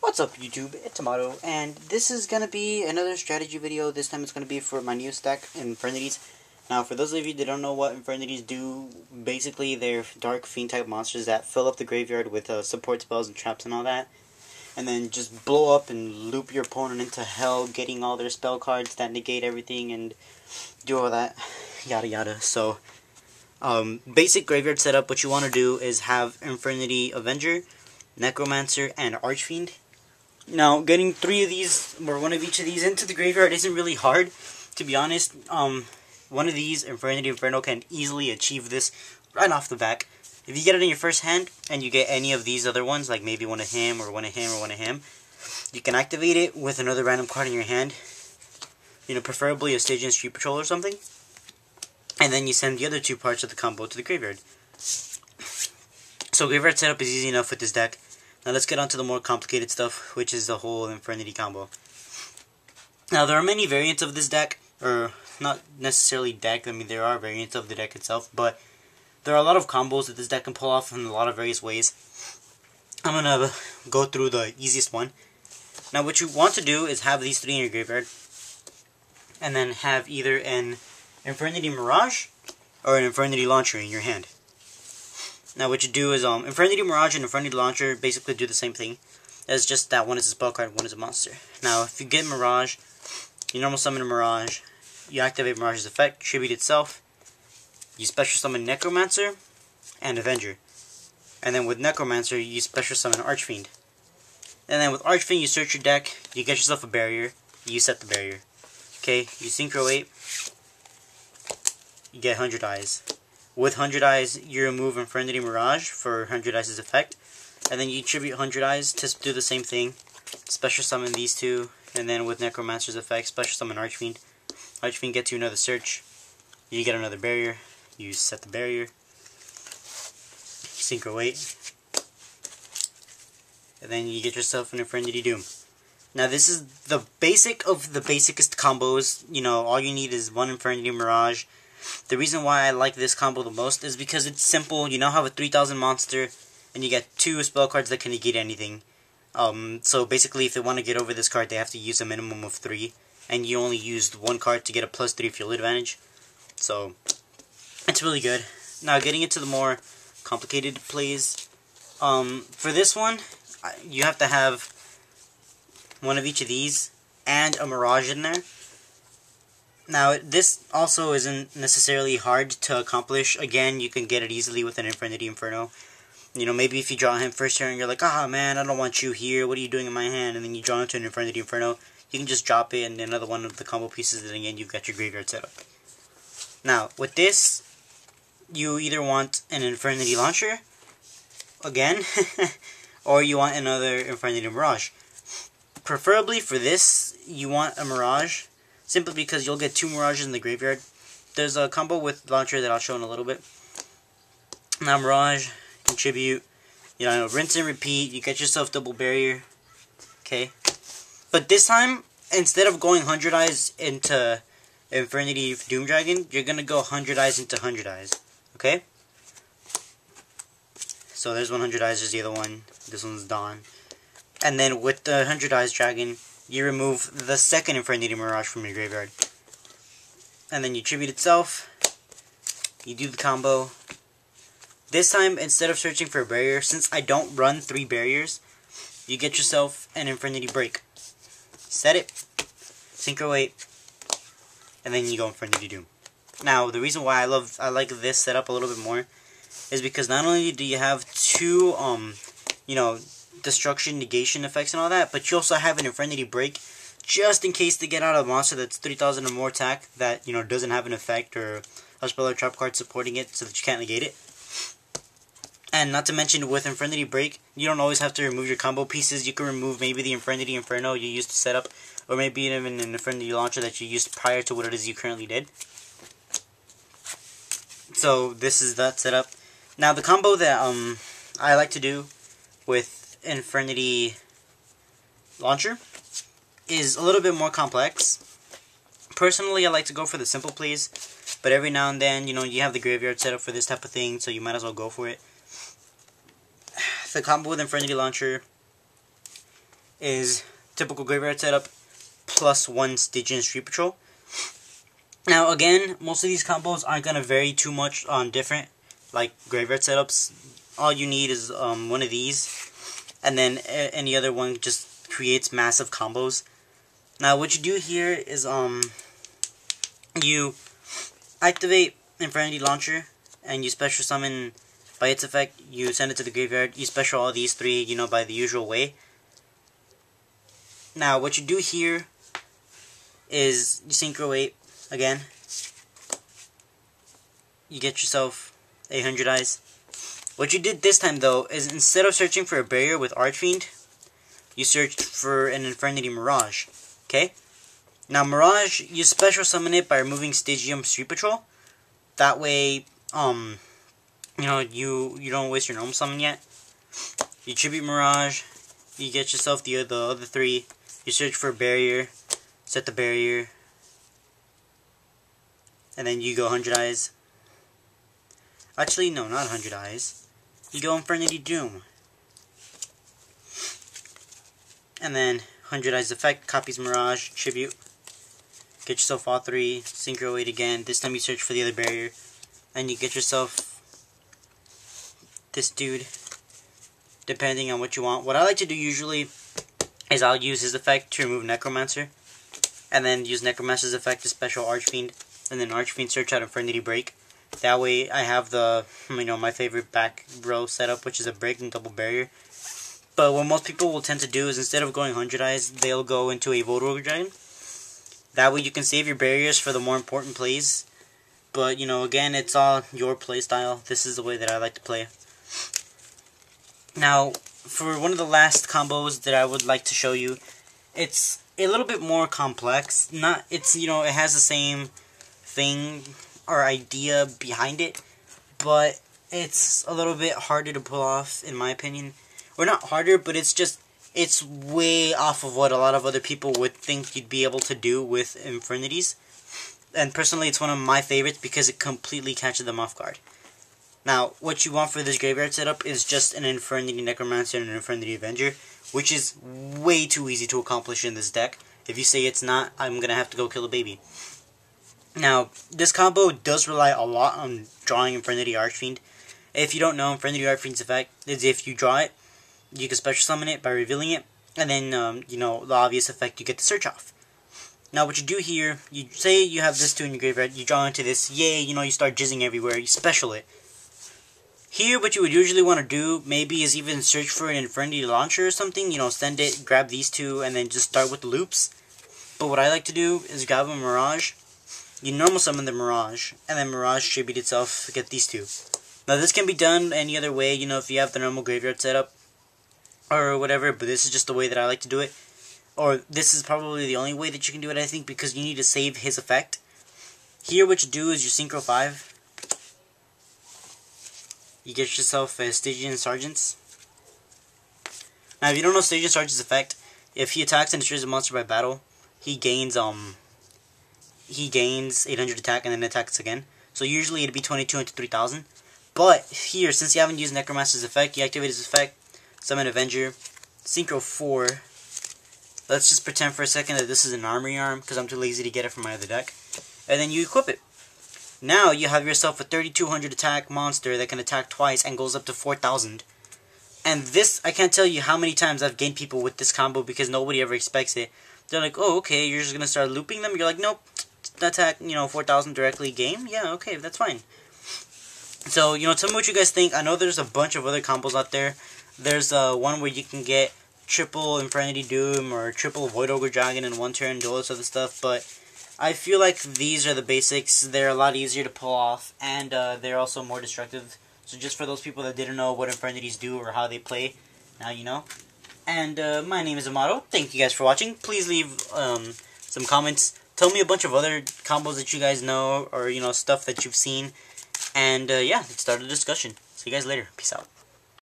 What's up YouTube, it's Tomato, and this is going to be another strategy video. This time it's going to be for my new stack, Infernities. Now for those of you that don't know what Infernities do, basically they're dark fiend type monsters that fill up the graveyard with support spells and traps and all that. And then just blow up and loop your opponent into hell, getting all their spell cards that negate everything and do all that, yada yada. So, basic graveyard setup, what you want to do is have Infernity Avenger, Necromancer, and Archfiend. Now, getting 3 of these, or 1 of each of these into the graveyard isn't really hard, to be honest. 1 of these, Infernity Inferno, can easily achieve this right off the back. If you get it in your first hand, and you get any of these other ones, like maybe 1 of him, or 1 of him, or 1 of him, you can activate it with another random card in your hand. You know, preferably a Stygian Street Patrol or something. And then you send the other 2 parts of the combo to the graveyard. So graveyard setup is easy enough with this deck. Now let's get on to the more complicated stuff, which is the whole Infernity combo. Now there are many variants of this deck, or not necessarily deck, I mean there are variants of the deck itself, but there are a lot of combos that this deck can pull off in a lot of various ways. I'm going to go through the easiest one. Now what you want to do is have these 3 in your graveyard, and then have either an Infernity Mirage, or an Infernity Launcher in your hand. Now what you do is, Infernity Mirage and Infernity Launcher basically do the same thing. It's just that one is a spell card, one is a monster. Now if you get Mirage, you normal summon a Mirage, you activate Mirage's effect, tribute itself, you special summon Necromancer, and Avenger. And then with Necromancer, you special summon Archfiend. And then with Archfiend, you search your deck, you get yourself a barrier, you set the barrier. Okay, you Synchro 8, you get 100 Eyes. With 100 Eyes, you remove Infernity Mirage for 100 Eyes' effect, and then you tribute 100 Eyes to do the same thing. Special summon these 2, and then with Necromancer's effect, special summon Archfiend. Archfiend gets you another search, you get another barrier, you set the barrier, Synchro 8, and then you get yourself an Infernity Doom. Now this is the basic of the basicest combos. You know, all you need is 1 Infernity Mirage. The reason why I like this combo the most is because it's simple. You now have a 3000 monster, and you get 2 spell cards that can negate anything. So basically, if they want to get over this card, they have to use a minimum of 3, and you only used 1 card to get a +3 field advantage. So it's really good. Now getting into the more complicated plays, for this one, you have to have 1 of each of these and a Mirage in there. Now, this also isn't necessarily hard to accomplish. Again, you can get it easily with an Infernity Inferno. You know, maybe if you draw him first turn, you're like, ah, man, I don't want you here. What are you doing in my hand? And then you draw into an Infernity Inferno. You can just drop it and another one of the combo pieces, and again, you've got your graveyard set up. Now, with this, you either want an Infernity Launcher, again, or you want another Infernity Mirage. Preferably for this, you want a Mirage, simply because you'll get 2 Mirages in the graveyard. There's a combo with Launcher that I'll show in a little bit. Now Mirage, contribute, you know, rinse and repeat, you get yourself double barrier. Okay. But this time, instead of going 100 Eyes into Infernity Doom Dragon, you're going to go 100 Eyes into 100 Eyes. Okay? So there's 100 Eyes, there's the other one. This one's Dawn. And then with the 100 Eyes Dragon, you remove the second Infernity Mirage from your graveyard. And then you tribute itself. You do the combo. This time, instead of searching for a barrier, since I don't run 3 barriers, you get yourself an Infernity Break. Set it. Synchro 8. And then you go Infernity Doom. Now, the reason why I like this setup a little bit more is because not only do you have 2, you know, destruction, negation effects and all that, but you also have an Infernity Break just in case they get out a monster that's 3000 or more attack that, you know, doesn't have an effect or a spell or trap card supporting it so that you can't negate it. And not to mention, with Infernity Break, you don't always have to remove your combo pieces. You can remove maybe the Infernity Inferno you used to set up, or maybe even an Infernity Launcher that you used prior to what it is you currently did. So this is that setup. Now the combo that I like to do with Infernity Launcher is a little bit more complex. Personally, I like to go for the simple plays, but every now and then, you know, you have the graveyard set up for this type of thing, so you might as well go for it. The combo with Infernity Launcher is typical graveyard setup plus 1 Stygian Street Patrol. Now again, most of these combos aren't going to vary too much on different like graveyard setups. All you need is one of these, and then any other one just creates massive combos. Now what you do here is you activate Infernity Launcher and you special summon by its effect. You send it to the graveyard. You special all these three, you know, by the usual way. Now what you do here is you synchro 8 again. You get yourself 800 eyes. What you did this time though is instead of searching for a barrier with Archfiend, you searched for an Infernity Mirage. Okay? Now Mirage, you special summon it by removing Stygian Street Patrol. That way, you know, you don't waste your normal summon yet. You tribute Mirage, you get yourself the other three, you search for a barrier, set the barrier, and then you go 100 eyes. Actually, no, not 100 eyes. You go Infernity Doom. And then 100 eyes effect, copies Mirage, tribute. Get yourself all three, synchro 8 again. This time you search for the other barrier. And you get yourself this dude, depending on what you want. What I like to do usually is I'll use his effect to remove Necromancer. And then use Necromancer's effect to special Archfiend. And then Archfiend search out Infernity Break. That way I have the, you know, my favorite back row setup, which is a break and double barrier. But what most people will tend to do is instead of going 100 eyes, they'll go into a Void Dragon. That way you can save your barriers for the more important plays. But, you know, again, it's all your play style. This is the way that I like to play. Now, for one of the last combos that I would like to show you, it's a little bit more complex. You know, it has the same thing or idea behind it, but it's a little bit harder to pull off, in my opinion. Or not harder, but it's way off of what a lot of other people would think you'd be able to do with Infernities. And personally, it's one of my favorites because it completely catches them off guard. Now, what you want for this graveyard setup is just an Infernity Necromancer and an Infernity Avenger, which is way too easy to accomplish in this deck. If you say it's not, I'm going to have to go kill a baby. Now, this combo does rely a lot on drawing Infernity Archfiend. If you don't know, Infernity Archfiend's effect is if you draw it, you can special summon it by revealing it, and then, you know, the obvious effect, you get the search off. Now, what you do here, you say you have this two in your graveyard, you draw into this, yay, you know, you start jizzing everywhere, you special it. Here, what you would usually want to do, maybe, is even search for an Infernity Launcher or something, you know, send it, grab these two, and then just start with the loops. But what I like to do is grab a Mirage, you normal summon the Mirage, and then Mirage tribute itself to get these two. Now, this can be done any other way, you know, if you have the normal graveyard setup, or whatever, but this is just the way that I like to do it. Or, this is probably the only way that you can do it, I think, because you need to save his effect. Here, what you do is you synchro 5. You get yourself a Stygian Sergeants. Now, if you don't know Stygian Sergeant's effect, if he attacks and destroys a monster by battle, he gains 800 attack and then attacks again. So usually it'd be 22 into 3000. But here, since you haven't used Necromancer's effect, you activate his effect, summon Avenger, synchro 4. Let's just pretend for a second that this is an armory arm, because I'm too lazy to get it from my other deck. And then you equip it. Now you have yourself a 3200 attack monster that can attack twice and goes up to 4000. And this, I can't tell you how many times I've gained people with this combo because nobody ever expects it. They're like, oh, okay, you're just going to start looping them? You're like, nope, attack, you know, 4000 directly game? Yeah, okay, that's fine. So, you know, tell me what you guys think. I know there's a bunch of other combos out there. There's one where you can get triple Infernity Doom or triple Void Ogre Dragon in one turn, do all this other stuff, but I feel like these are the basics. They're a lot easier to pull off, and they're also more destructive. So just for those people that didn't know what Infernities do or how they play, now you know. And my name is Amato. Thank you guys for watching. Please leave some comments. Tell me a bunch of other combos that you guys know, or, you know, stuff that you've seen. And yeah, let's start a discussion. See you guys later. Peace out.